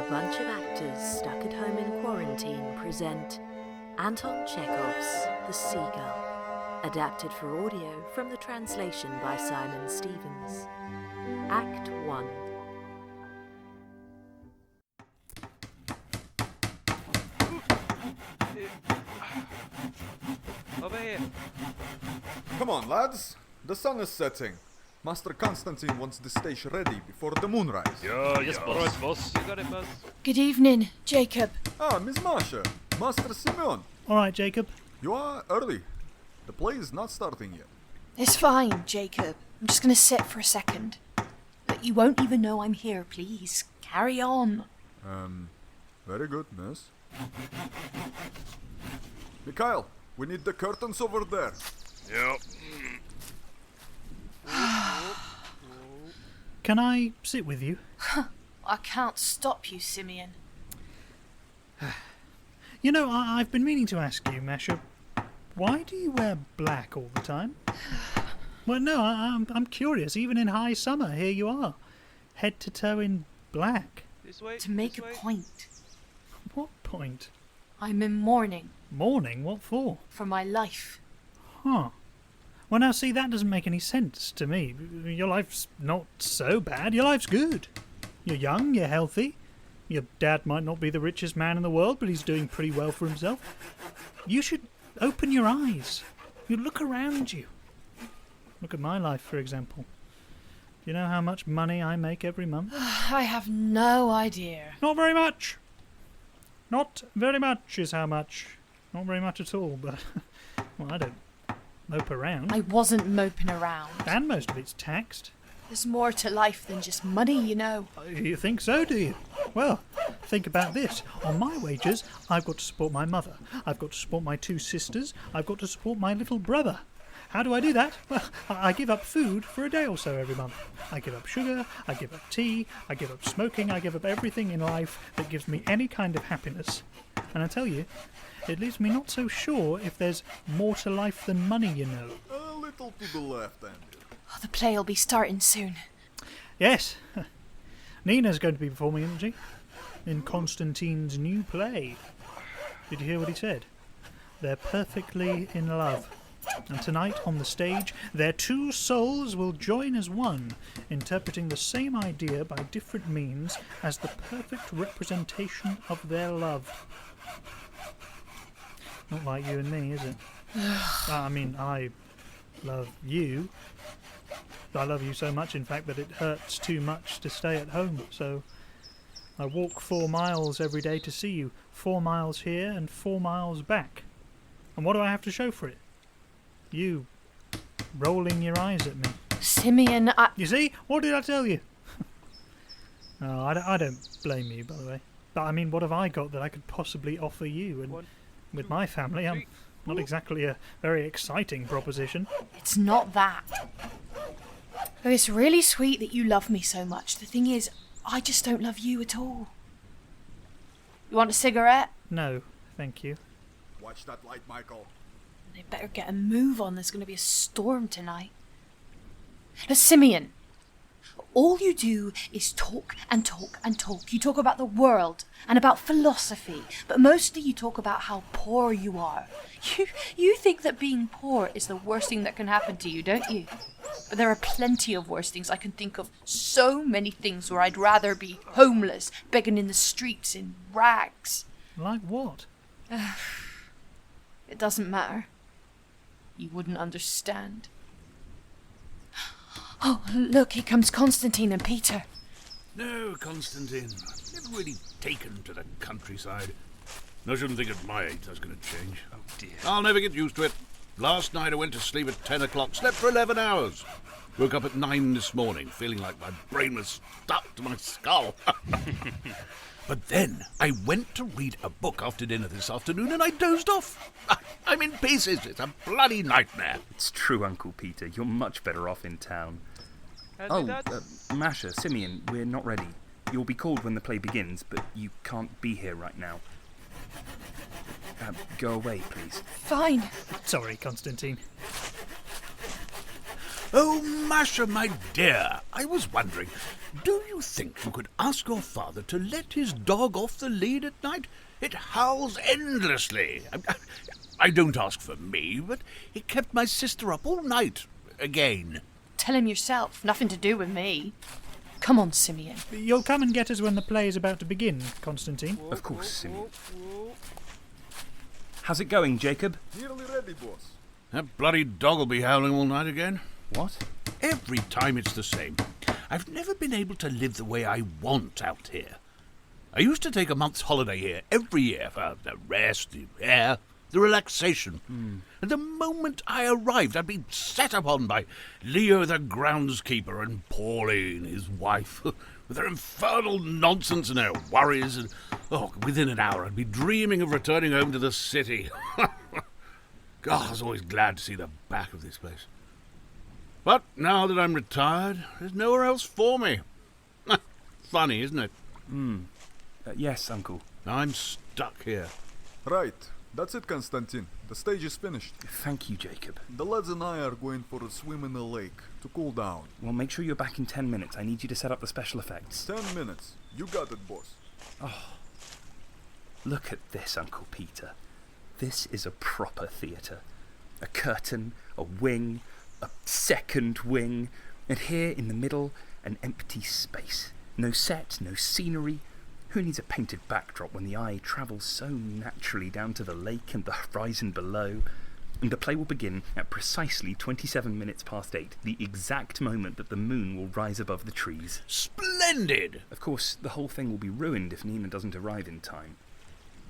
A bunch of actors stuck at home in quarantine present Anton Chekhov's The Seagull, adapted for audio from the translation by Simon Stevens. Act 1. Over here. Come on, lads. The sun is setting. Master Konstantin wants the stage ready before the moonrise. Yes, boss. Right, boss. You got it, boss. Good evening, Jacob. Ah, Miss Masha. Master Simeon. All right, Jacob. You are early. The play is not starting yet. It's fine, Jacob. I'm just going to sit for a second. But you won't even know I'm here, please. Carry on. Very good, miss. Mikhail, we need the curtains over there. Yep. Can I sit with you? I can't stop you, Simeon. You know, I've been meaning to ask you, Masha, why do you wear black all the time? Well, no, I'm curious. Even in high summer, here you are, head to toe in black. This way. To make this a way. point. What point? I'm in mourning Mourning? What for? for my life. Huh. Well, now, see, that doesn't make any sense to me. Your life's not so bad. Your life's good. You're young, you're healthy. Your dad might not be the richest man in the world, but he's doing pretty well for himself. You should open your eyes. You look around you. Look at my life, for example. Do you know how much money I make every month? I have no idea. Not very much. Not very much is how much. Not very much at all, but well, I don't mope around. I wasn't moping around. And most of it's taxed. There's more to life than just money, you know. You think so, do you? Well, think about this. On my wages, I've got to support my mother. I've got to support my 2 sisters. I've got to support my little brother. How do I do that? Well, I give up food for a day or so every month. I give up sugar, I give up tea, I give up smoking, I give up everything in life that gives me any kind of happiness. And I tell you, it leaves me not so sure if there's more to life than money, you know. A little to the left, Andrew. Oh, the play'll be starting soon. Yes. Nina's going to be performing, isn't she? In Konstantin's new play. Did you hear what he said? They're perfectly in love. And tonight, on the stage, their 2 souls will join as one, interpreting the same idea by different means as the perfect representation of their love. Not like you and me, is it? I mean, I love you. I love you so much, in fact, that it hurts too much to stay at home, so I walk 4 miles every day to see you. 4 miles here and 4 miles back. And what do I have to show for it? You rolling your eyes at me. Simeon, You see? What did I tell you? No, I don't blame you, by the way. But I mean, what have I got that I could possibly offer you? And with my family, I'm not exactly a very exciting proposition. It's not that. Oh, it's really sweet that you love me so much. The thing is, I just don't love you at all. You want a cigarette? No, thank you. Watch that light, Michael. They better get a move on. There's going to be a storm tonight. Now, Simeon, all you do is talk and talk and talk. You talk about the world and about philosophy, but mostly you talk about how poor you are. You think that being poor is the worst thing that can happen to you, don't you? But there are plenty of worse things. I can think of so many things where I'd rather be homeless, begging in the streets in rags. Like what? It doesn't matter. You wouldn't understand. Oh, look, here comes Konstantin and Peter. No, Konstantin. Never really taken to the countryside. I shouldn't think at my age that's going to change. Oh dear. I'll never get used to it. Last night I went to sleep at 10 o'clock, slept for 11 hours. Woke up at 9 this morning, feeling like my brain was stuck to my skull. But then I went to read a book after dinner this afternoon and I dozed off. I'm in pieces. It's a bloody nightmare. It's true, Uncle Peter. You're much better off in town. Masha, Simeon, we're not ready. You'll be called when the play begins, but you can't be here right now. Go away, please. Fine. Sorry, Konstantin. Oh, Masha, my dear, I was wondering, do you think you could ask your father to let his dog off the lead at night? It howls endlessly. I don't ask for me, but it kept my sister up all night, again. Tell him yourself, nothing to do with me. Come on, Simeon. You'll come and get us when the play is about to begin, Konstantin. Of course, Simeon. How's it going, Jacob? Nearly ready, boss. That bloody dog will be howling all night again. What? Every time it's the same. I've never been able to live the way I want out here. I used to take a month's holiday here every year for the rest, the air, the relaxation. And the moment I arrived, I'd be set upon by Leo the groundskeeper and Pauline, his wife, with their infernal nonsense and their worries. And within an hour, I'd be dreaming of returning home to the city. God, I was always glad to see the back of this place. But now that I'm retired, there's nowhere else for me. Funny, isn't it? Yes, Uncle. I'm stuck here. Right. That's it, Konstantin. The stage is finished. Thank you, Jacob. The lads and I are going for a swim in the lake to cool down. Well, make sure you're back in 10 minutes. I need you to set up the special effects. 10 minutes. You got it, boss. Look at this, Uncle Peter. This is a proper theatre. A curtain, a wing, a second wing, and here in the middle, an empty space. No set, no scenery. Who needs a painted backdrop when the eye travels so naturally down to the lake and the horizon below? And the play will begin at precisely 27 minutes past 8, the exact moment that the moon will rise above the trees. Splendid! Of course, the whole thing will be ruined if Nina doesn't arrive in time.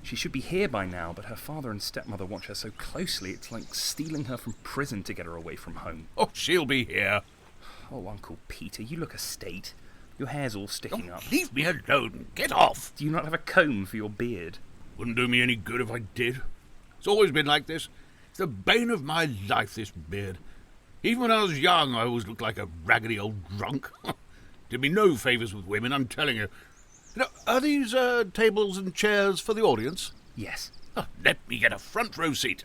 She should be here by now, but her father and stepmother watch her so closely it's like stealing her from prison to get her away from home. Oh, she'll be here. Oh, Uncle Peter, you look a state. Your hair's all sticking up. Leave me alone. Get off. Do you not have a comb for your beard? Wouldn't do me any good if I did. It's always been like this. It's the bane of my life, this beard. Even when I was young, I always looked like a raggedy old drunk. Did me no favours with women, I'm telling you. Are these tables and chairs for the audience? Yes. Let me get a front row seat.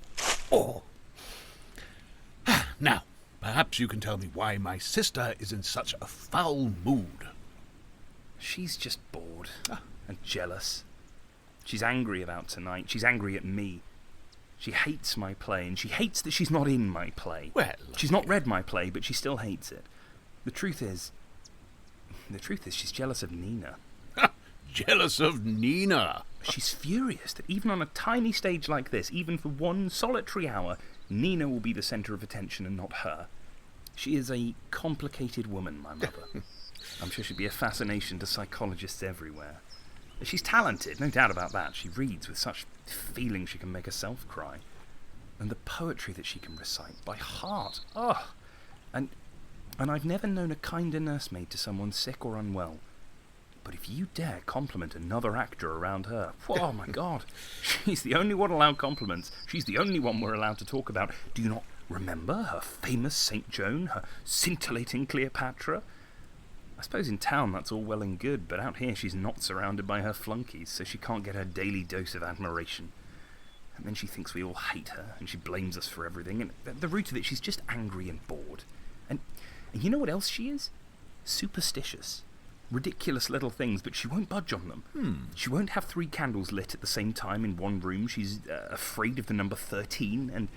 Now, perhaps you can tell me why my sister is in such a foul mood. She's just bored and jealous. She's angry about tonight. She's angry at me. She hates my play, and she hates that she's not in my play. Well, she's not read my play, but she still hates it. The truth is, she's jealous of Nina. Jealous of Nina? She's furious that even on a tiny stage like this, even for one solitary hour, Nina will be the centre of attention and not her. She is a complicated woman, my mother. I'm sure she'd be a fascination to psychologists everywhere. She's talented, no doubt about that. She reads with such feeling she can make herself cry. And the poetry that she can recite by heart. And I've never known a kinder nursemaid to someone sick or unwell. But if you dare compliment another actor around her, oh my God, she's the only one allowed compliments. She's the only one we're allowed to talk about. Do you not remember her famous St. Joan, her scintillating Cleopatra? I suppose in town that's all well and good, but out here she's not surrounded by her flunkies, so she can't get her daily dose of admiration. And then she thinks we all hate her, and she blames us for everything, and at the root of it, she's just angry and bored. And you know what else she is? Superstitious. Ridiculous little things, but she won't budge on them. She won't have 3 candles lit at the same time in one room. She's afraid of the number 13, and...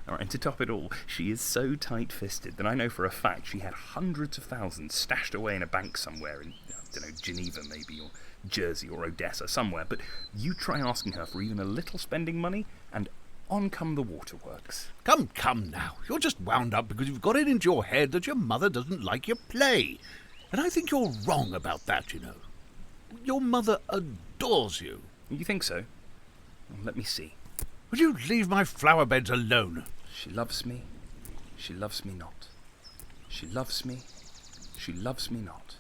and to top it all, she is so tight-fisted that I know for a fact she had hundreds of thousands stashed away in a bank somewhere in, I don't know, Geneva maybe, or Jersey or Odessa, somewhere, but you try asking her for even a little spending money, and on come the waterworks. Come now. You're just wound up because you've got it into your head that your mother doesn't like your play. And I think you're wrong about that, you know. Your mother adores you. You think so? Well, let me see. Would you leave my flower beds alone? She loves me. She loves me not. She loves me. She loves me not.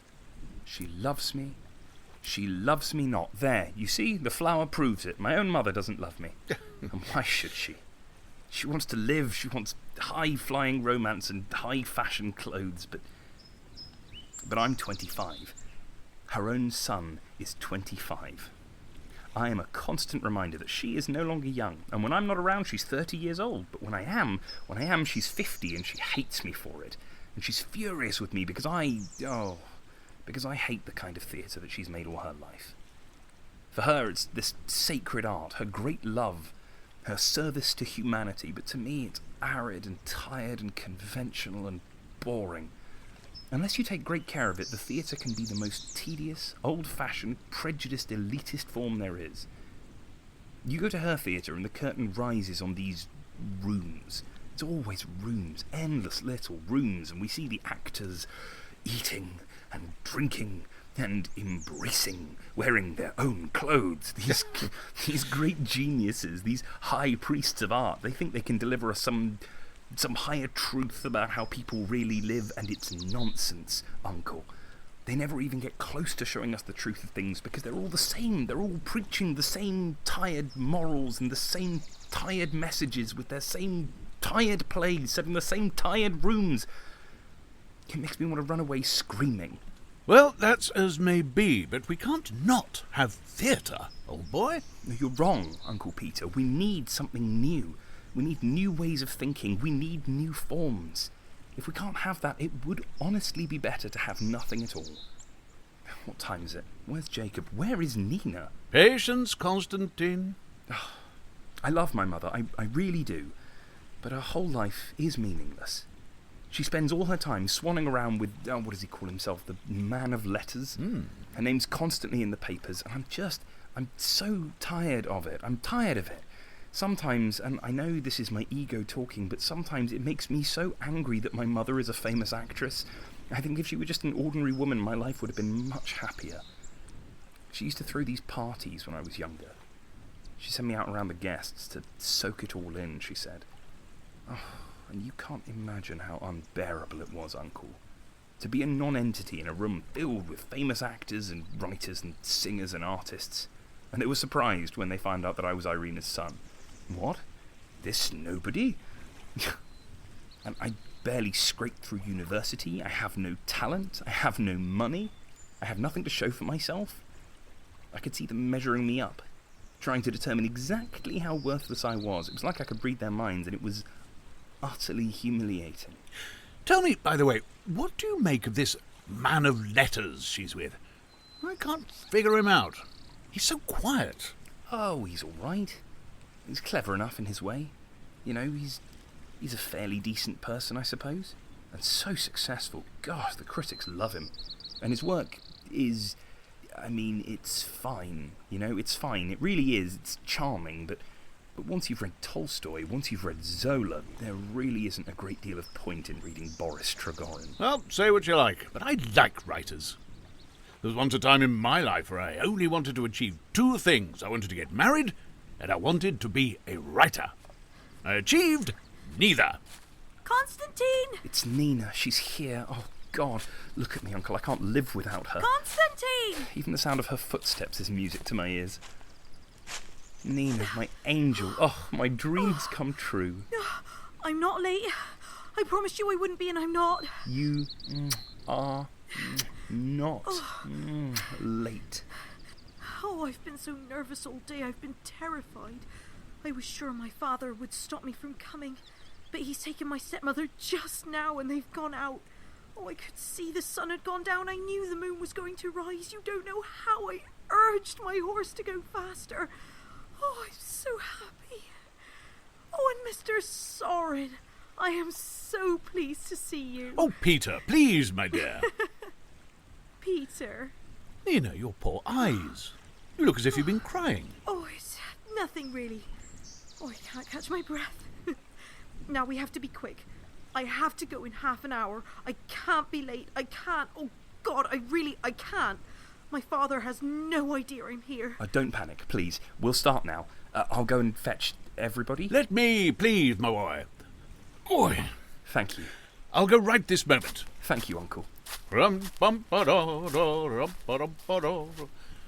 She loves me. She loves me not. There, you see? The flower proves it. My own mother doesn't love me. And why should she? She wants to live. She wants high-flying romance and high-fashion clothes, but I'm 25. Her own son is 25. I am a constant reminder that she is no longer young, and when I'm not around, she's 30 years old. But when I am, she's 50, and she hates me for it. And she's furious with me because I hate the kind of theatre that she's made all her life. For her, it's this sacred art, her great love, her service to humanity, but to me it's arid and tired and conventional and boring. Unless you take great care of it, the theatre can be the most tedious, old-fashioned, prejudiced, elitist form there is. You go to her theatre and the curtain rises on these rooms. It's always rooms, endless little rooms, and we see the actors eating and drinking and embracing, wearing their own clothes. These great geniuses, these high priests of art, they think they can deliver us some higher truth about how people really live, and it's nonsense, Uncle. They never even get close to showing us the truth of things because they're all the same. They're all preaching the same tired morals and the same tired messages with their same tired plays set in the same tired rooms. It makes me want to run away screaming. Well, that's as may be, but we can't not have theatre, old boy. You're wrong, Uncle Peter. We need something new. We need new ways of thinking. We need new forms. If we can't have that, it would honestly be better to have nothing at all. What time is it? Where's Jacob? Where is Nina? Patience, Konstantin. I love my mother. I really do. But her whole life is meaningless. She spends all her time swanning around with, what does he call himself, the man of letters? Her name's constantly in the papers, and I'm so tired of it. I'm tired of it. Sometimes, and I know this is my ego talking, but sometimes it makes me so angry that my mother is a famous actress. I think if she were just an ordinary woman, my life would have been much happier. She used to throw these parties when I was younger. She sent me out around the guests to soak it all in, she said. Oh, and you can't imagine how unbearable it was, Uncle. To be a non-entity in a room filled with famous actors and writers and singers and artists. And they were surprised when they found out that I was Irena's son. What? This nobody? And I barely scraped through university. I have no talent. I have no money. I have nothing to show for myself. I could see them measuring me up, trying to determine exactly how worthless I was. It was like I could read their minds, and it was utterly humiliating. Tell me, by the way, what do you make of this man of letters she's with? I can't figure him out. He's so quiet. Oh, he's all right. He's clever enough in his way. You know, he's a fairly decent person, I suppose. And so successful. Gosh, the critics love him. And his work is... I mean, it's fine. You know, it's fine. It really is. It's charming, but once you've read Tolstoy, once you've read Zola, there really isn't a great deal of point in reading Boris Trigorin. Well, say what you like, but I like writers. There was once a time in my life where I only wanted to achieve two things. I wanted to get married, and I wanted to be a writer. I achieved neither. Konstantin! It's Nina. She's here. Oh, God. Look at me, Uncle. I can't live without her. Konstantin! Even the sound of her footsteps is music to my ears. Nina, my angel. Oh, my dreams come true. I'm not late. I promised you I wouldn't be, and I'm not. You are not late. Oh, I've been so nervous all day. I've been terrified. I was sure my father would stop me from coming, but he's taken my stepmother just now and they've gone out. Oh, I could see the sun had gone down. I knew the moon was going to rise. You don't know how I urged my horse to go faster. Oh, I'm so happy. Oh, and Mr. Sorin, I am so pleased to see you. Oh, Peter, please, my dear. Peter. Nina, your poor eyes. You look as if you've been crying. Oh, it's nothing really. Oh, I can't catch my breath. Now we have to be quick. I have to go in half an hour. I can't be late. I can't. Oh, God, I can't. My father has no idea I'm here. Don't panic, please. We'll start now. I'll go and fetch everybody. Let me, please, my boy. Oi. Thank you. I'll go right this moment. Thank you, Uncle.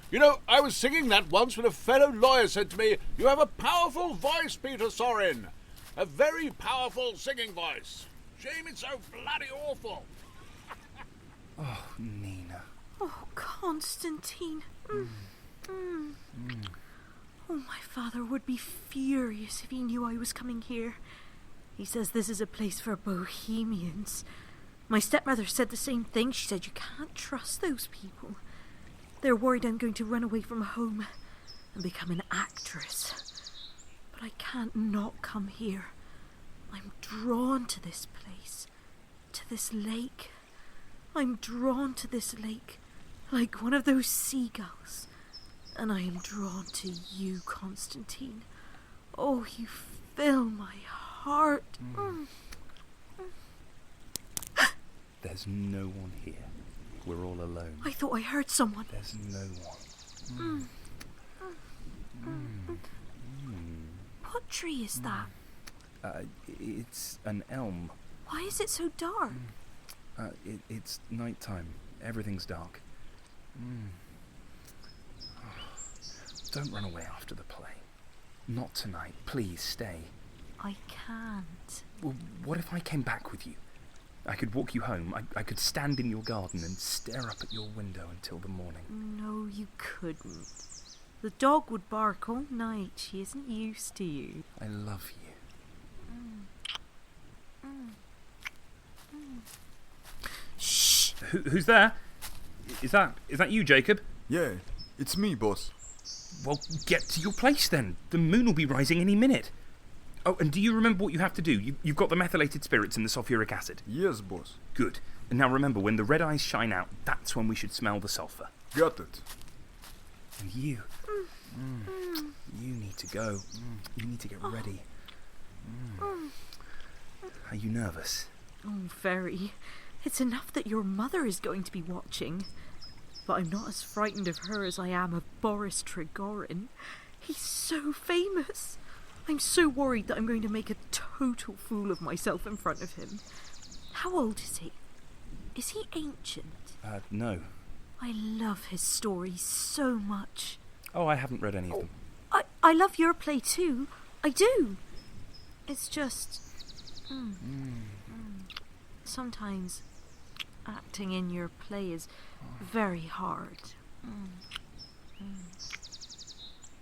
You know, I was singing that once when a fellow lawyer said to me, "You have a powerful voice, Peter Sorin. A very powerful singing voice. Shame it's so bloody awful." Oh, Nina. Oh, Konstantin. Oh, my father would be furious if he knew I was coming here. He says this is a place for bohemians. My stepmother said the same thing. She said you can't trust those people. They're worried I'm going to run away from home and become an actress. But I can't not come here. I'm drawn to this place, to this lake. I'm drawn to this lake like one of those seagulls. And I am drawn to you, Konstantin. Oh, you fill my heart. There's no one here. We're all alone. I thought I heard someone. There's no one. What tree is that? It's an elm. Why is it so dark? It's night time. Everything's dark. Don't run away after the play. Not tonight. Please stay. I can't. Well, what if I came back with you? I could walk you home. I could stand in your garden and stare up at your window until the morning. No, you couldn't. The dog would bark all night. She isn't used to you. I love you. Shh! Who's there? Is that you, Jacob? Yeah, it's me, boss. Well, get to your place then. The moon will be rising any minute. Oh, and do you remember what you have to do? You've got the methylated spirits and the sulfuric acid. Yes, boss. Good. And now remember, when the red eyes shine out, that's when we should smell the sulfur. Got it. And you. You need to go. You need to get ready. Are you nervous? Oh, very. It's enough that your mother is going to be watching. But I'm not as frightened of her as I am of Boris Trigorin. He's so famous. I'm so worried that I'm going to make a total fool of myself in front of him. How old is he? Is he ancient? No. I love his stories so much. Oh, I haven't read any of them. I love your play too. I do. It's just... Sometimes acting in your play is very hard.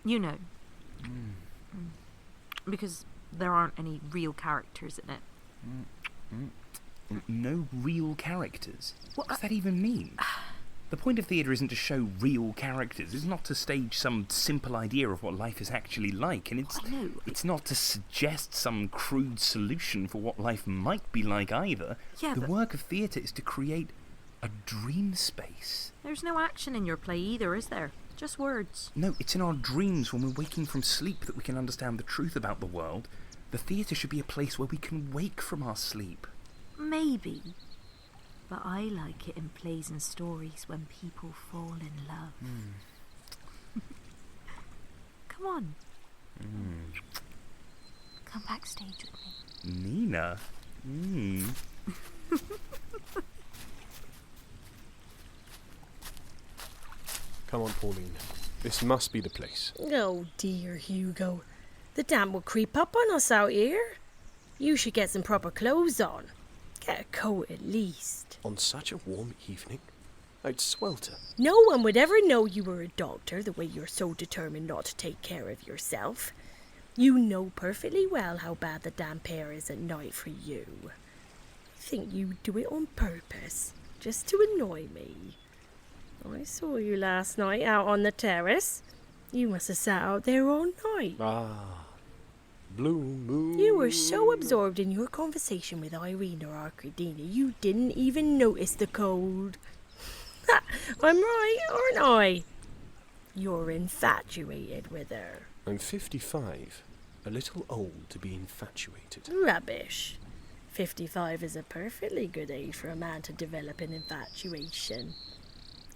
You know. Because there aren't any real characters in it. No real characters? What does that even mean? The point of theatre isn't to show real characters. It's not to stage some simple idea of what life is actually like. And it's not to suggest some crude solution for what life might be like either. Yeah, the work of theatre is to create a dream space. There's no action in your play either, is there? Just words. No, it's in our dreams when we're waking from sleep that we can understand the truth about the world. The theatre should be a place where we can wake from our sleep. Maybe. But I like it in plays and stories when people fall in love. Come on. Come backstage with me. Nina? Come on, Pauline. This must be the place. Oh dear, Hugo. The damp will creep up on us out here. You should get some proper clothes on. Get a coat at least. On such a warm evening? I'd swelter. No one would ever know you were a doctor the way you're so determined not to take care of yourself. You know perfectly well how bad the damp air is at night for you. I think you do it on purpose, just to annoy me. I saw you last night out on the terrace. You must have sat out there all night. Blue moon. You were so absorbed in your conversation with Irena or Arcadina, you didn't even notice the cold. I'm right, aren't I? You're infatuated with her. I'm 55. A little old to be infatuated. Rubbish. 55 is a perfectly good age for a man to develop an infatuation.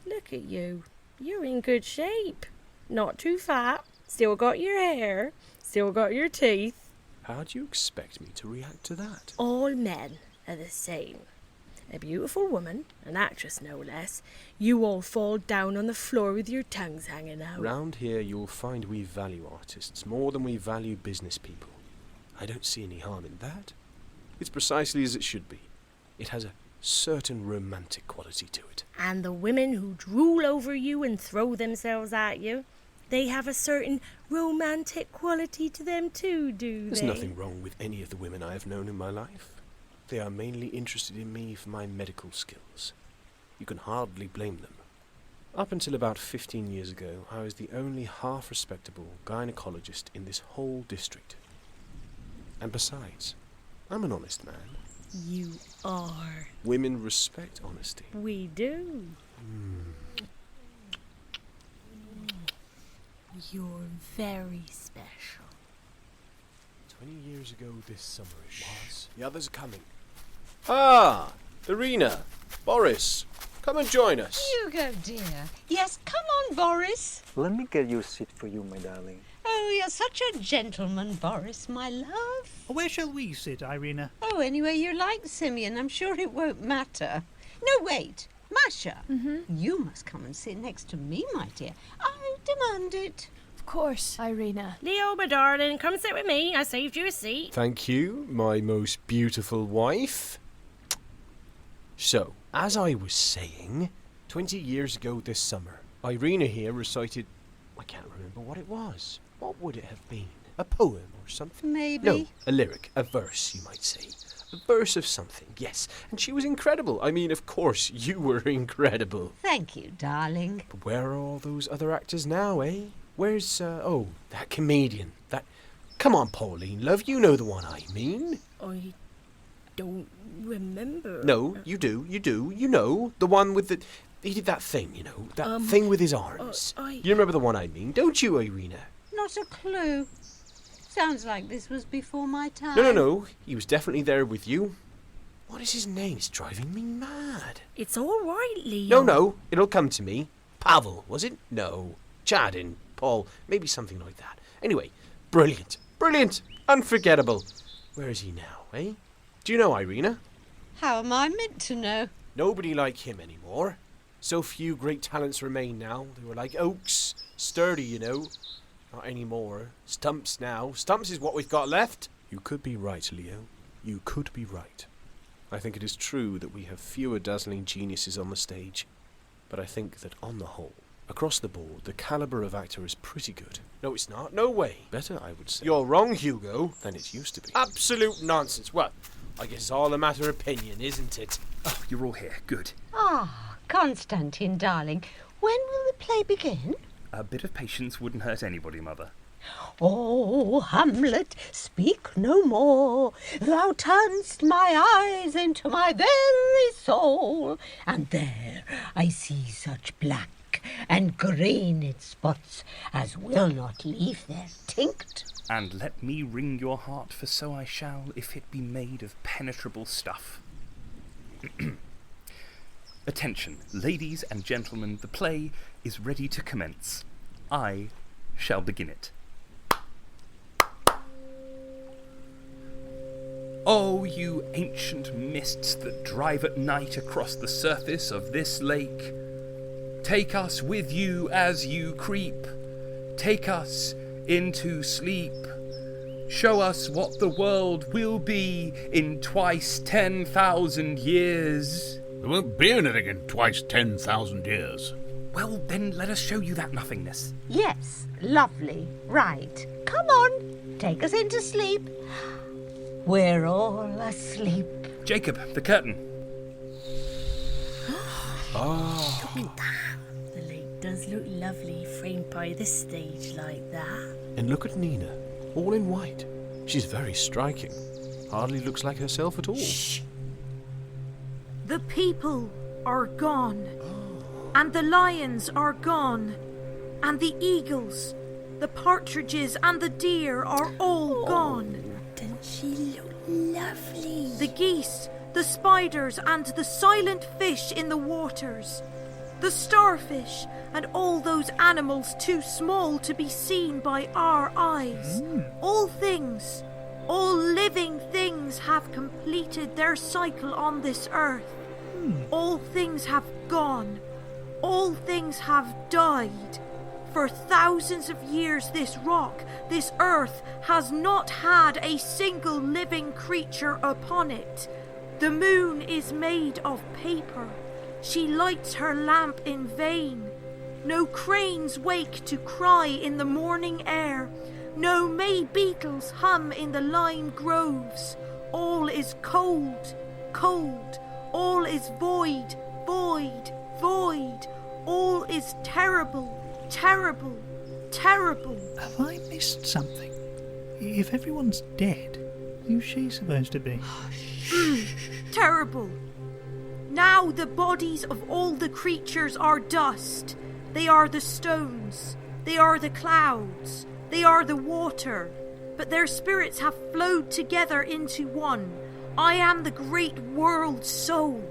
Look at you. You're in good shape. Not too fat. Still got your hair. Still got your teeth. How do you expect me to react to that? All men are the same. A beautiful woman, an actress no less, you all fall down on the floor with your tongues hanging out. Round here you'll find we value artists more than we value business people. I don't see any harm in that. It's precisely as it should be. It has a certain romantic quality to it. And the women who drool over you and throw themselves at you, They have a certain romantic quality to them too, do they? There's nothing wrong with any of the women I have known in my life. They are mainly interested in me for my medical skills. You can hardly blame them. Up until about 15 years ago, I was the only half-respectable gynecologist in this whole district. And besides, I'm an honest man. You are. Women respect honesty. We do. You're very special. 20 years ago this summer it was. The others are coming. Ah! Irena! Boris! Come and join us. Hugo, dear. Yes, come on, Boris. Let me get you a seat for you, my darling. Oh, you're such a gentleman, Boris, my love. Where shall we sit, Irena? Oh, anywhere you like, Simeon. I'm sure it won't matter. No, wait. Masha, you must come and sit next to me, my dear. I demand it. Of course, Irena. Leo, my darling, come sit with me. I saved you a seat. Thank you, my most beautiful wife. So, as I was saying, 20 years ago this summer, Irena here recited... I can't remember what it was. What would it have been? A poem or something? Maybe. No, a lyric, a verse, you might say. A verse of something, yes. And she was incredible. I mean, of course, you were incredible. Thank you, darling. But where are all those other actors now, eh? Where's, that comedian? That... Come on, Pauline, love, you know the one I mean. I don't remember. No, you do, you know. The one with the... He did that thing, you know, that thing with his arms. You remember the one I mean, don't you, Irena? Not a clue. Sounds like this was before my time. No. He was definitely there with you. What is his name? It's driving me mad. It's all right, Leo. No. It'll come to me. Pavel, was it? No. Chadin, Paul, maybe something like that. Anyway, brilliant. Unforgettable. Where is he now, eh? Do you know, Irena? How am I meant to know? Nobody like him anymore. So few great talents remain now. They were like oaks. Sturdy, you know. Not anymore. Stumps now. Stumps is what we've got left. You could be right, Leo. You could be right. I think it is true that we have fewer dazzling geniuses on the stage. But I think that on the whole, across the board, the calibre of actor is pretty good. No, it's not. No way. Better, I would say. You're wrong, Hugo. Than it used to be. Absolute nonsense. Well, I guess it's all a matter of opinion, isn't it? Oh, you're all here. Good. Ah, Konstantin, darling. When will the play begin? A bit of patience wouldn't hurt anybody, Mother. Oh, Hamlet, speak no more. Thou turn'st my eyes into my very soul, and there I see such black and greened spots as will not leave their tinct. And let me wring your heart, for so I shall, if it be made of penetrable stuff. Attention, ladies and gentlemen, the play is ready to commence. I shall begin it. Oh, you ancient mists that drive at night across the surface of this lake, take us with you as you creep. Take us into sleep. Show us what the world will be in twice 10,000 years. There won't be anything in twice 10,000 years. Well, then let us show you that nothingness. Yes, lovely. Right. Come on, take us into sleep. We're all asleep. Jacob, the curtain. The lake does look lovely framed by the stage like that. And look at Nina, all in white. She's very striking. Hardly looks like herself at all. Shh. The people are gone, and the lions are gone, and the eagles, the partridges and the deer are all gone. Doesn't she look lovely? The geese, the spiders and the silent fish in the waters, the starfish and all those animals too small to be seen by our eyes. All things, all living things have completed their cycle on this earth. All things have gone. All things have died. For thousands of years this rock, this earth, has not had a single living creature upon it. The moon is made of paper. She lights her lamp in vain. No cranes wake to cry in the morning air. No May beetles hum in the lime groves. All is cold, cold. All is void, void, void. All is terrible, terrible, terrible. Have I missed something? If everyone's dead, who's she supposed to be? Terrible. Now the bodies of all the creatures are dust. They are the stones. They are the clouds. They are the water. But their spirits have flowed together into one. I am the great world soul.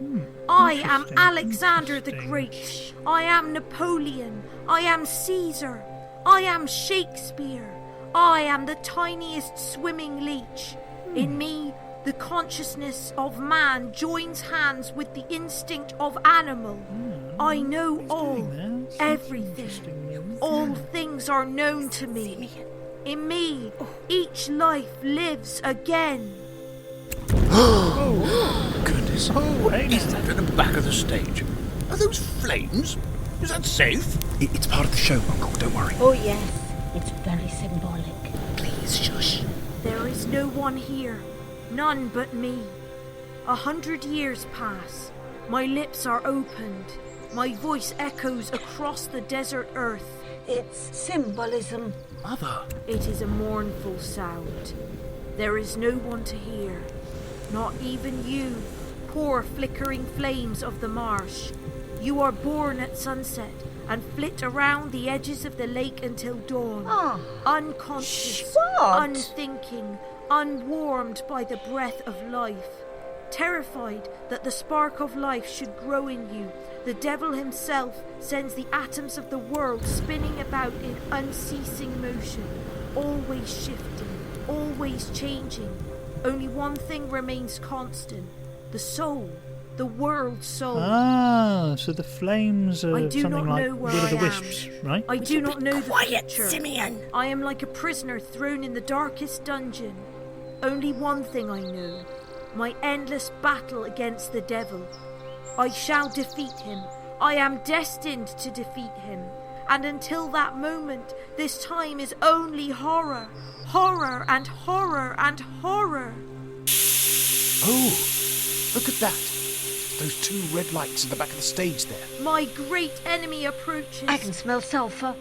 I am Alexander the Great. I am Napoleon. I am Caesar. I am Shakespeare. I am the tiniest swimming leech. In me, the consciousness of man joins hands with the instinct of animal. I know all, everything. All things are known to me. In me, each life lives again. Goodness. Oh, hey. Is that at the back of the stage? Are those flames? Is that safe? It's part of the show, Uncle, don't worry. Oh, yes. It's very symbolic. Please, shush. There is no one here, none but me. 100 years pass. My lips are opened. My voice echoes across the desert earth. It's symbolism. Mother. It is a mournful sound. There is no one to hear. Not even you, poor flickering flames of the marsh. You are born at sunset and flit around the edges of the lake until dawn. Unconscious, unthinking, unwarmed by the breath of life. Terrified that the spark of life should grow in you, the devil himself sends the atoms of the world spinning about in unceasing motion, always shifting, always changing. Only one thing remains constant, the soul, the world soul. Ah, so the flames are I do something not like know where Will o' the I Wisps, right? I do not know the quiet, future. Simeon? I am like a prisoner thrown in the darkest dungeon. Only one thing I know, my endless battle against the devil. I shall defeat him. I am destined to defeat him. And until that moment, this time is only horror. Horror and horror and horror. Oh, look at that. Those two red lights at the back of the stage there. My great enemy approaches. I can smell sulphur.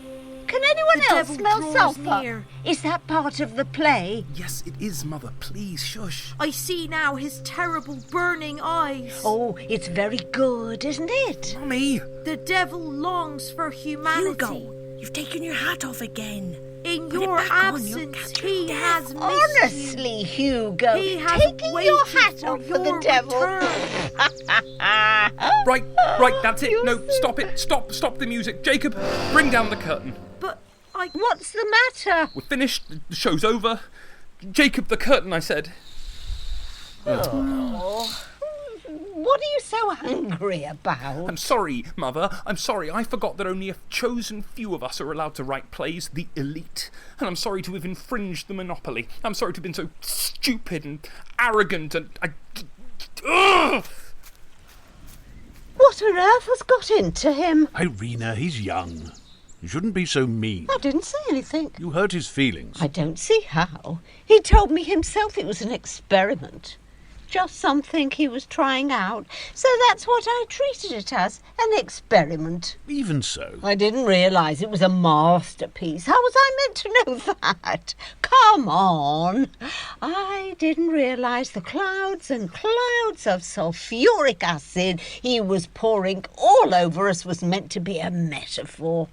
Can anyone The else devil smell draws sulphur? near. Is that part of the play? Yes, it is, Mother. Please, shush. I see now his terrible burning eyes. Oh, it's very good, isn't it? Mummy! The devil longs for humanity. Hugo, you've taken your hat off again. In Put it your back on, you'll absence, catch he your has death. missed you. Honestly, Hugo, He has taking waited your hat for off for the your devil. return. Right, that's it. No, stop it. Stop the music. Jacob, bring down the curtain. But I... What's the matter? We're finished. The show's over. Jacob, the curtain, I said. Oh. What are you so angry about? I'm sorry, Mother. I'm sorry. I forgot that only a chosen few of us are allowed to write plays, the elite. And I'm sorry to have infringed the monopoly. I'm sorry to have been so stupid and arrogant and... Ugh! What on earth has got into him? Irena, he's young. You shouldn't be so mean. I didn't say anything. You hurt his feelings. I don't see how. He told me himself it was an experiment. Just something he was trying out. So that's what I treated it as, an experiment. Even so. I didn't realise it was a masterpiece. How was I meant to know that? Come on. I didn't realise the clouds and clouds of sulphuric acid he was pouring all over us was meant to be a metaphor.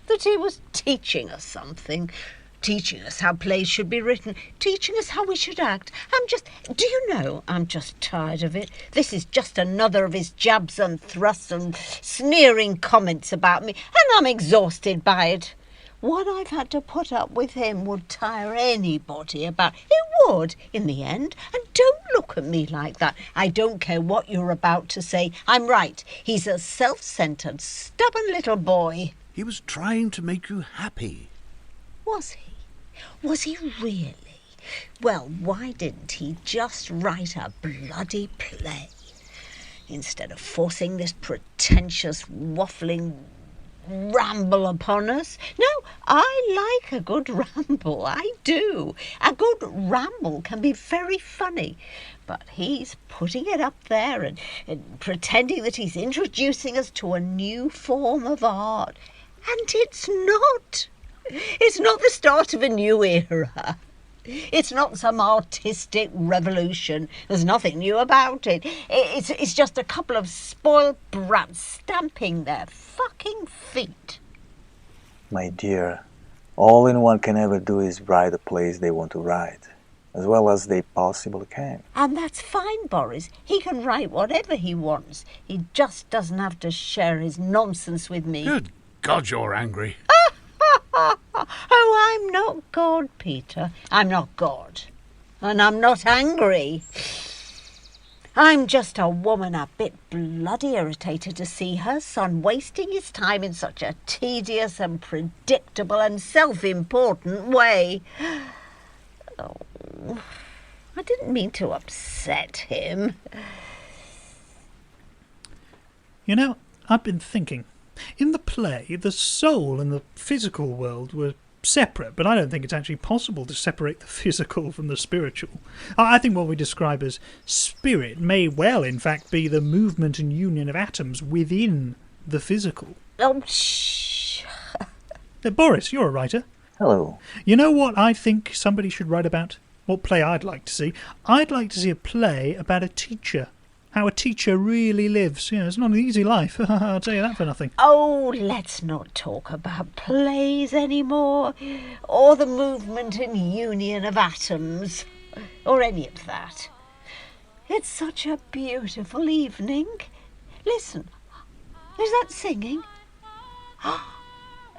That he was teaching us something. Teaching us how plays should be written, teaching us how we should act. Do you know, I'm just tired of it. This is just another of his jabs and thrusts and sneering comments about me, and I'm exhausted by it. What I've had to put up with him would tire anybody about. It would, in the end. And don't look at me like that. I don't care what you're about to say. I'm right. He's a self-centred, stubborn little boy. He was trying to make you happy. Was he? Was he really? Well, why didn't he just write a bloody play? Instead of forcing this pretentious, waffling ramble upon us. No, I like a good ramble, I do. A good ramble can be very funny. But he's putting it up there and pretending that he's introducing us to a new form of art. And it's not. It's not the start of a new era. It's not some artistic revolution. There's nothing new about it. It's just a couple of spoiled brats stamping their fucking feet. My dear, all anyone can ever do is write the plays they want to write, as well as they possibly can. And that's fine, Boris. He can write whatever he wants. He just doesn't have to share his nonsense with me. Good God, you're angry. Oh, I'm not God, Peter. I'm not God. And I'm not angry. I'm just a woman a bit bloody irritated to see her son wasting his time in such a tedious and predictable and self-important way. Oh, I didn't mean to upset him. You know, I've been thinking. In the play, the soul and the physical world were separate, but I don't think it's actually possible to separate the physical from the spiritual. I think what we describe as spirit may well, in fact, be the movement and union of atoms within the physical. Oh, shh. Boris, you're a writer. Hello. You know what I think somebody should write about? What play I'd like to see? I'd like to see a play about a teacher. How a teacher really lives. You know, it's not an easy life. I'll tell you that for nothing. Oh, let's not talk about plays anymore, or the movement and union of atoms, or any of that. It's such a beautiful evening. Listen, is that singing?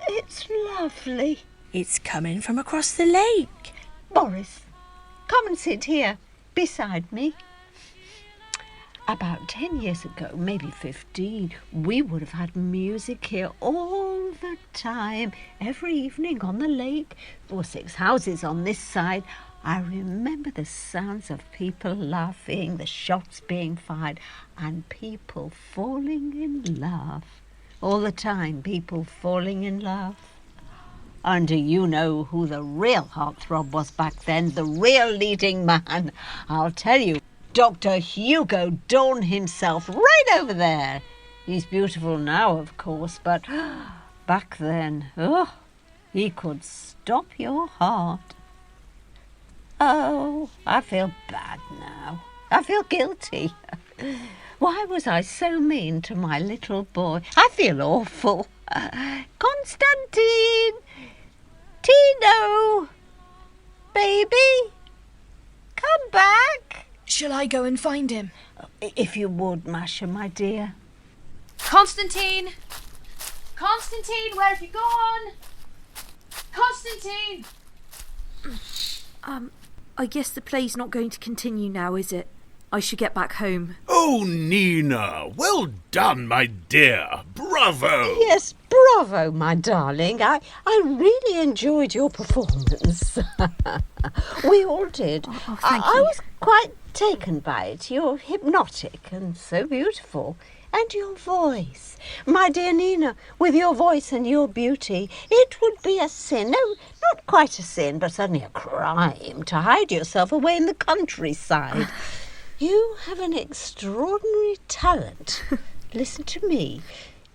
It's lovely. It's coming from across the lake. Boris, come and sit here, beside me. About 10 years ago, maybe 15, we would have had music here all the time, every evening on the lake. There were 6 houses on this side. I remember the sounds of people laughing, the shots being fired, and people falling in love. All the time, people falling in love. And do you know who the real heartthrob was back then? The real leading man? I'll tell you. Dr. Hugo Dawn himself, right over there. He's beautiful now, of course, but back then, he could stop your heart. Oh, I feel bad now. I feel guilty. Why was I so mean to my little boy? I feel awful. Konstantin! Tino! Baby! Come back! Shall I go and find him? If you would, Masha, my dear. Konstantin! Konstantin, where have you gone? Konstantin! I guess the play's not going to continue now, is it? I should get back home. Oh, Nina, well done, my dear. Bravo. Yes, bravo, my darling. I really enjoyed your performance. We all did. Oh, thank you. I was quite taken by it. You're hypnotic and so beautiful. And your voice. My dear Nina, with your voice and your beauty, it would be a sin. No, not quite a sin, but certainly a crime to hide yourself away in the countryside. You have an extraordinary talent. Listen to me.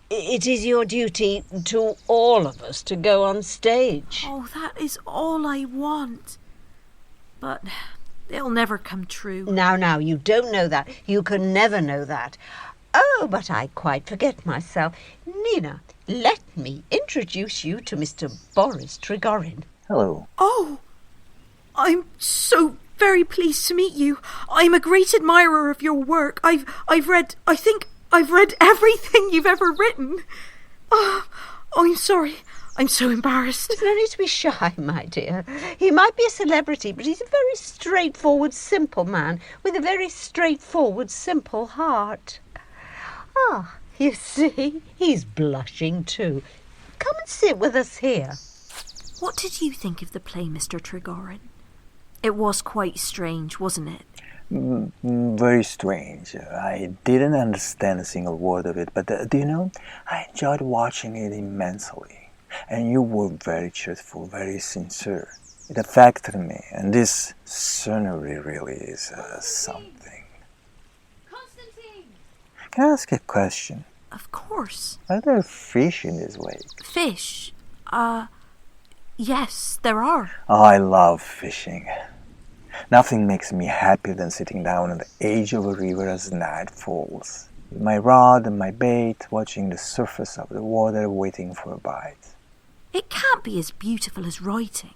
It is your duty to all of us to go on stage. Oh, that is all I want. But it'll never come true. Now, you don't know that. You can never know that. Oh, but I quite forget myself. Nina, let me introduce you to Mr. Boris Trigorin. Hello. Oh, I'm so very pleased to meet you. I'm a great admirer of your work. I've read everything you've ever written. Oh, I'm sorry. I'm so embarrassed. There's no need to be shy, my dear. He might be a celebrity, but he's a very straightforward, simple man with a very straightforward, simple heart. Ah, you see, he's blushing too. Come and sit with us here. What did you think of the play, Mr. Trigorin? It was quite strange, wasn't it? Very strange. I didn't understand a single word of it, but do you know, I enjoyed watching it immensely. And you were very truthful, very sincere. It affected me, and this scenery really is something. Konstantin! Can I ask a question? Of course. Are there fish in this lake? Fish? Yes, there are. Oh, I love fishing. Nothing makes me happier than sitting down on the edge of a river as night falls, with my rod and my bait, watching the surface of the water, waiting for a bite. It can't be as beautiful as writing.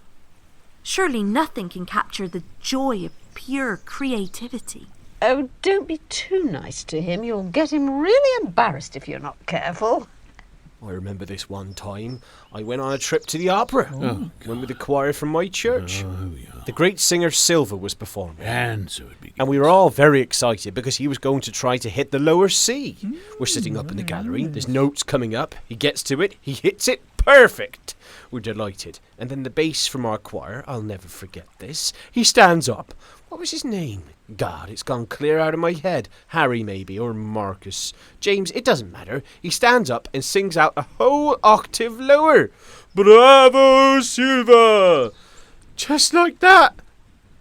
Surely nothing can capture the joy of pure creativity. Oh, don't be too nice to him. You'll get him really embarrassed if you're not careful. I remember this one time. I went on a trip to the opera. Went with the choir from my church. The great singer Silver was performing. And so it'd be good. And we were all very excited because he was going to try to hit the lower C. We're sitting up in the gallery. There's notes coming up. He gets to it. He hits it. Perfect. We're delighted. And then the bass from our choir, I'll never forget this. He stands up. What was his name? God, it's gone clear out of my head. Harry, maybe, or Marcus. James, it doesn't matter. He stands up and sings out a whole octave lower. Bravo, Silver! Just like that.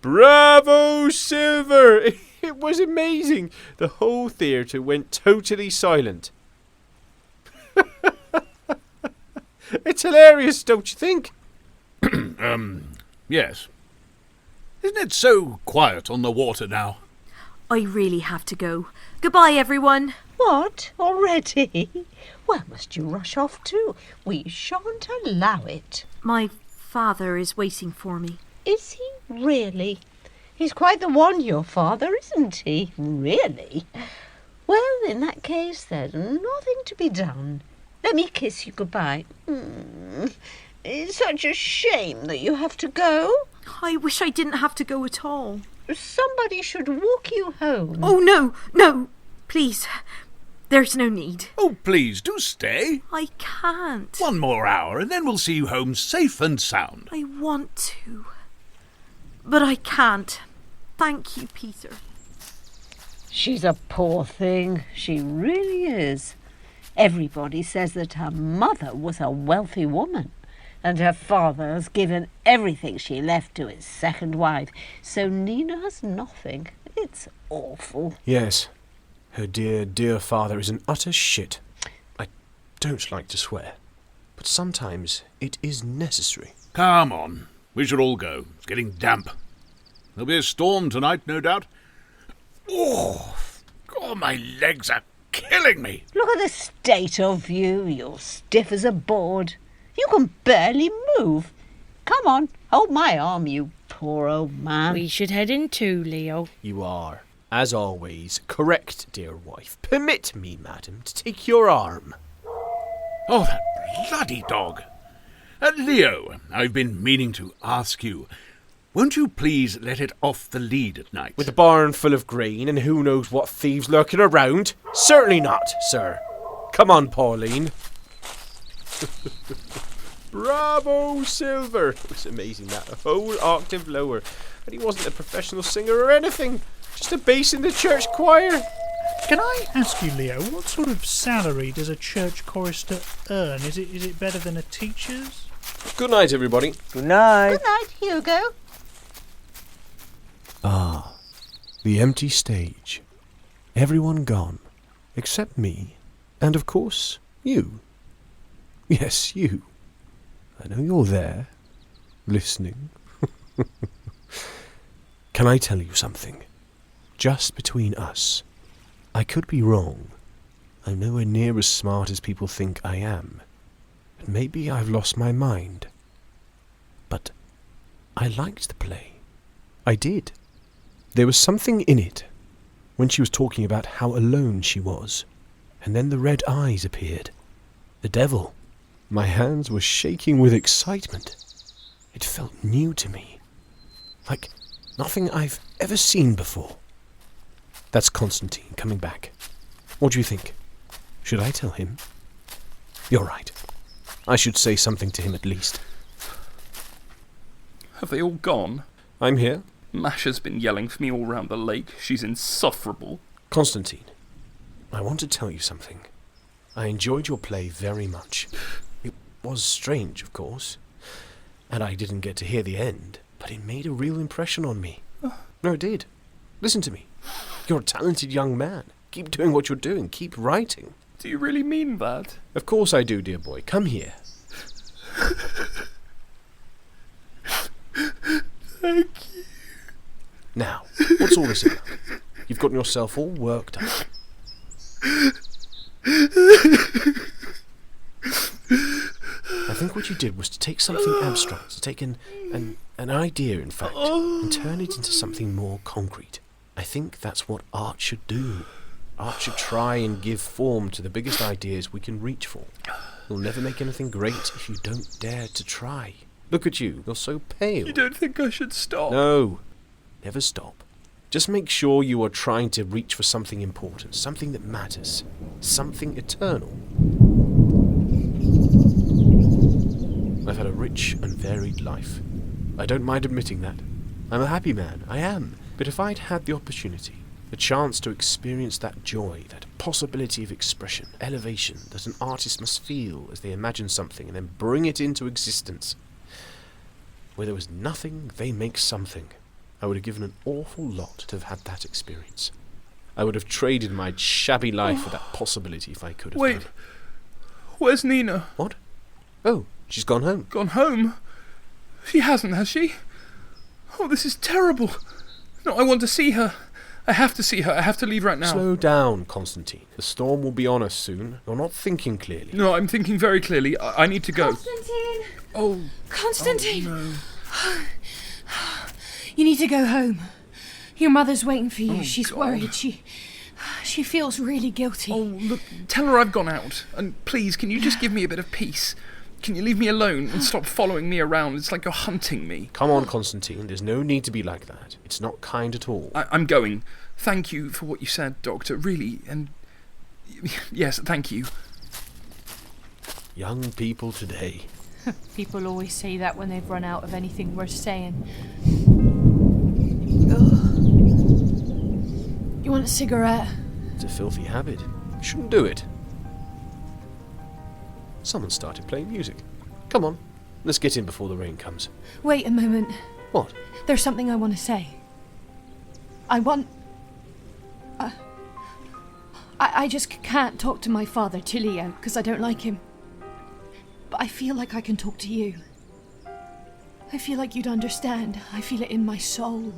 Bravo, Silver! It was amazing. The whole theatre went totally silent. It's hilarious, don't you think? Yes. Isn't it so quiet on the water now? I really have to go. Goodbye, everyone. What? Already? Where must you rush off to? We shan't allow it. My father is waiting for me. Is he really? He's quite the one, your father, isn't he? Really? Well, in that case, there's nothing to be done. Let me kiss you goodbye. It's such a shame that you have to go. I wish I didn't have to go at all. Somebody should walk you home. Oh, no. Please. There's no need. Oh, please, do stay. I can't. 1 more hour, and then we'll see you home safe and sound. I want to. But I can't. Thank you, Peter. She's a poor thing. She really is. Everybody says that her mother was a wealthy woman, and her father has given everything she left to his second wife, so Nina has nothing. It's awful. Yes. Her dear, dear father is an utter shit. I don't like to swear, but sometimes it is necessary. Come on. We should all go. It's getting damp. There'll be a storm tonight, no doubt. Oh, God, my legs are killing me. Look at the state of you. You're stiff as a board. You can barely move. Come on, hold my arm, you poor old man. We should head in too, Leo. You are, as always, correct, dear wife. Permit me, madam, to take your arm. Oh, that bloody dog. Leo, I've been meaning to ask you, won't you please let it off the lead at night? With a barn full of grain and who knows what thieves lurking around? Certainly not, sir. Come on, Pauline. Bravo, Silver. It was amazing, that. A whole octave lower. And he wasn't a professional singer or anything. Just a bass in the church choir. Can I ask you, Leo, what sort of salary does a church chorister earn? Is it better than a teacher's? Good night, everybody. Good night. Good night, Hugo. Ah, the empty stage. Everyone gone, except me, and of course, you. Yes, you. I know you're there, listening. Can I tell you something? Just between us. I could be wrong. I'm nowhere near as smart as people think I am. And maybe I've lost my mind. But I liked the play. I did. There was something in it, when she was talking about how alone she was, and then the red eyes appeared. The devil. My hands were shaking with excitement. It felt new to me, like nothing I've ever seen before. That's Konstantin coming back. What do you think? Should I tell him? You're right. I should say something to him at least. Have they all gone? I'm here. Masha's been yelling for me all round the lake. She's insufferable. Konstantin, I want to tell you something. I enjoyed your play very much. It was strange, of course, and I didn't get to hear the end, but it made a real impression on me. No, it did. Listen to me. You're a talented young man. Keep doing what you're doing. Keep writing. Do you really mean that? Of course I do, dear boy. Come here. Thank you. Now, what's all this about? You've gotten yourself all worked up. I think what you did was to take something abstract, to take an idea, in fact, and turn it into something more concrete. I think that's what art should do. Art should try and give form to the biggest ideas we can reach for. You'll never make anything great if you don't dare to try. Look at you, you're so pale. You don't think I should stop? No, never stop. Just make sure you are trying to reach for something important, something that matters, something eternal. I've had a rich and varied life. I don't mind admitting that. I'm a happy man, I am. But if I'd had the opportunity, the chance to experience that joy, that possibility of expression, elevation that an artist must feel as they imagine something and then bring it into existence, where there was nothing, they make something, I would have given an awful lot to have had that experience. I would have traded my shabby life for that possibility if I could have. Wait, where's Nina? What? Oh, she's gone home. Gone home? She hasn't, has she? Oh, this is terrible. No, I want to see her. I have to see her. I have to leave right now. Slow down, Konstantin. The storm will be on us soon. You're not thinking clearly. No, I'm thinking very clearly. I need to go. Konstantin! Oh. Konstantin! Oh, no. You need to go home. Your mother's waiting for you. Oh, She's God. worried. She feels really guilty. Oh, look, tell her I've gone out. And please, can you just give me a bit of peace? Can you leave me alone and stop following me around? It's like you're hunting me. Come on, Konstantin. There's no need to be like that. It's not kind at all. I'm going. Thank you for what you said, Doctor. Really, and... Yes, thank you. Young people today. People always say that when they've run out of anything worth saying. You want a cigarette? It's a filthy habit. You shouldn't do it. Someone started playing music. Come on, let's get in before the rain comes. Wait a moment. What? There's something I want to say. I just can't talk to my father, to Leo, because I don't like him. But I feel like I can talk to you. I feel like you'd understand. I feel it in my soul.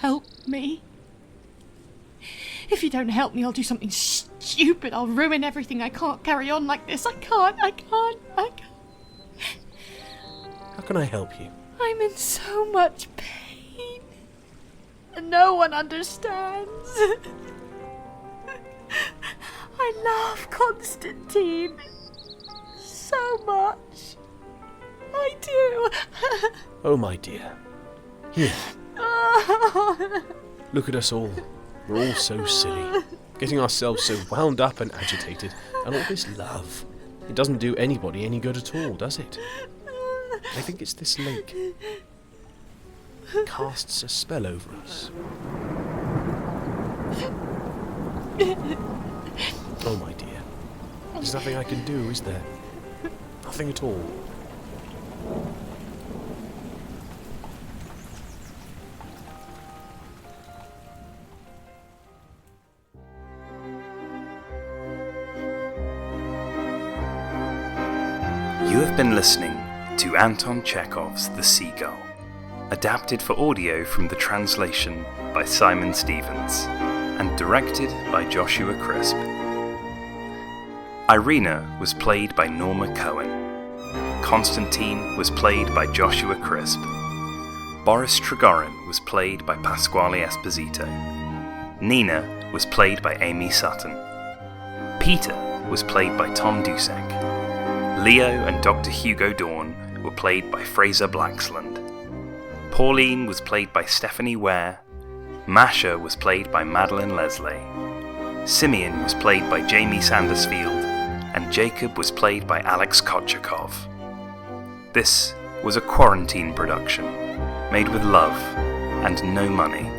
Help me. If you don't help me, I'll do something stupid. I'll ruin everything. I can't carry on like this. I can't. How can I help you? I'm in so much pain. And no one understands. I love Konstantin so much. I do. Oh, my dear. Here. Look at us all. We're all so silly. Getting ourselves so wound up and agitated. And all this love. It doesn't do anybody any good at all, does it? I think it's this lake. It casts a spell over us. Oh, my dear. There's nothing I can do, is there? Nothing at all. You have been listening to Anton Chekhov's The Seagull, adapted for audio from the translation by Simon Stevens, and directed by Joshua Crisp. Irena was played by Norma Cohen. Konstantin was played by Joshua Crisp. Boris Trigorin was played by Pasquale Esposito. Nina was played by Amy Sutton. Peter was played by Tom Dussek. Leo and Dr. Hugo Dorn were played by Frazer Blaxland. Pauline was played by Stephanie Ware. Masha was played by Madeleine Leslay. Simeon was played by Jamie Sandersfield, and Jacob was played by Alex Kotjakov. This was a Quarantine production. made with love and no money.